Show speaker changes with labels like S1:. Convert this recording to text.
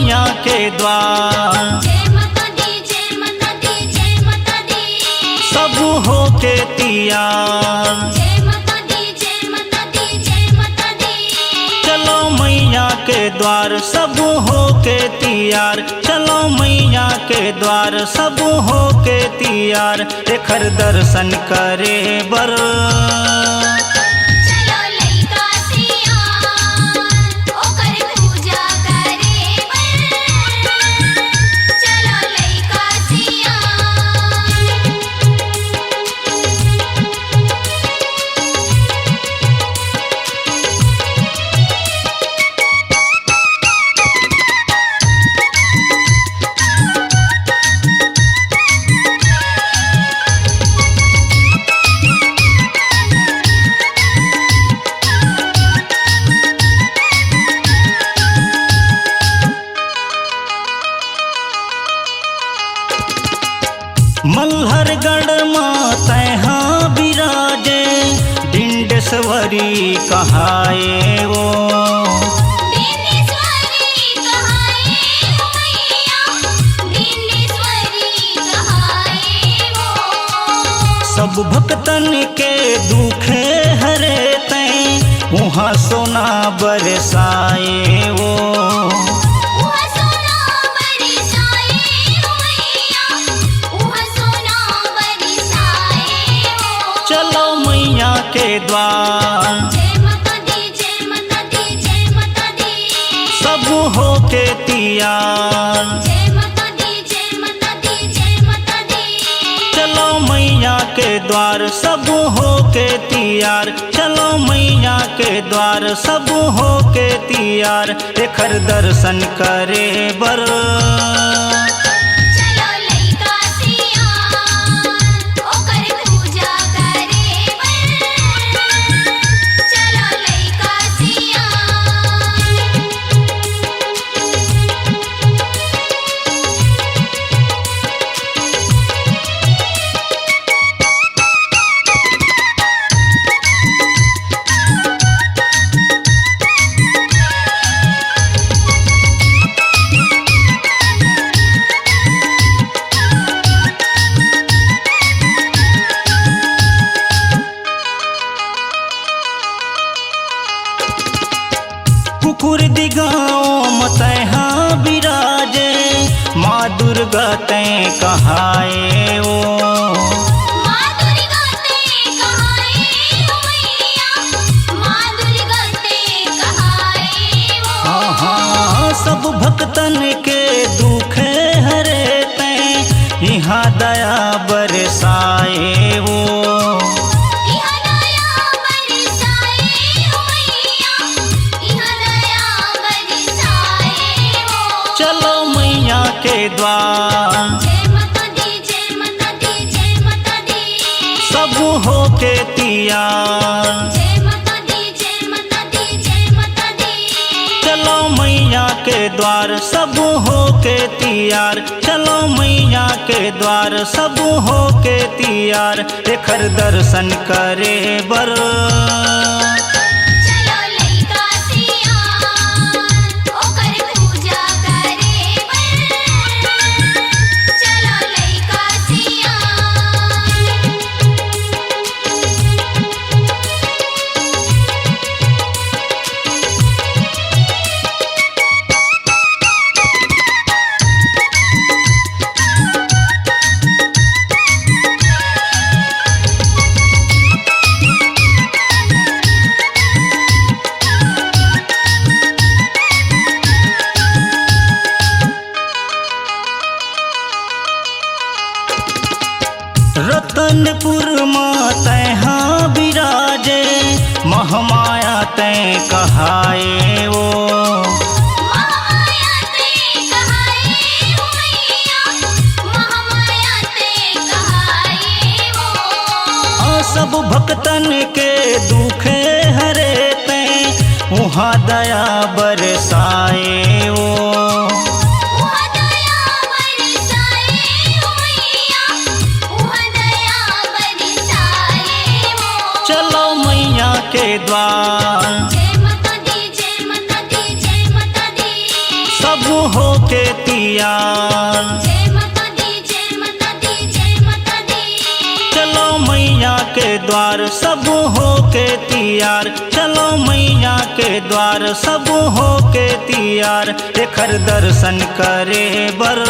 S1: मैया के द्वार
S2: जय माता दी जय माता दी जय माता दी
S1: सब हो के तैयार
S2: जय माता दी जय माता दी जय माता दी
S1: चलो मैया के द्वार सब हो के तैयार चलो मैया के द्वार सब हो के तैयार एकर दर्शन करे बर
S2: चलो लइका सियान ओकर पूजा करे बर चलो लइका सियान
S1: मल्हरगढ़ मातैहा बिराजे डिंडेश्वरी कहाए वो
S2: दिनेश्वरी कहाए मैया दिनेश्वरी कहाए वो
S1: सब भक्तन के दुखे हरे तैं वहाँ सोना बरसाए वो
S2: उहा सोना बरसाए मैया उहा सोना बरसाए वो
S1: चलो मैया के द्वार
S2: जय माता दी जय माता दी जय माता दी
S1: सब हो के तैयार
S2: जय माता दी जय माता दी जय माता दी
S1: चलो मैया के द्वार सब हो के तैयार चलो मैया के द्वार सब हो के तैयार एकर दर्शन करे बर
S2: चलो लइका सियान ओकर पूजा करे बर चलो लइका सियान
S1: कुकुर दिगाओ मतैहा बिराजे माँ दुर्गा तैं कहाए ओ
S2: माँ दुर्गा ते कहाए मैया माँ दुर्गा ते कहाए वो
S1: हाँ सब भक्तन के दुखे हरे तैं यहाँ दया बरसाए वो
S2: इहा दया बरसाए मैया इहा दया बरसाए वो
S1: चलो मैया के द्वार
S2: जय माता दी जय माता दी जय माता दी
S1: सब हो के तैयार
S2: जय माता दी जय माता दी जय माता दी
S1: चलो मैया के द्वार सब हो के तैयार चलो मैया के द्वार सब हो के तैयार एकर दर्शन करे बर
S2: चलो लइका सियान ओकर पूजा करे बर चलो लइका सियान
S1: रतनपुर मातैहा बिराजे महमाया तैं कहाए वो
S2: महामाया ते कहाए मैया महामाया ते कहाए वो
S1: सब भक्तन के दुखे हरे तैं वहाँ दया बरसाए वो
S2: उहा दया बरसाए मैया उहा दया बरसाए वो
S1: चलो मैया के द्वार
S2: जय माता दी जय माता दी जय माता दी
S1: सब सब हो के तैयार।
S2: जय माता दी जय माता दी जय माता दी।
S1: चलो मैया के द्वार सब हो के तैयार, चलो मैया के द्वार सब हो के तैयार। एकर दर्शन करे बर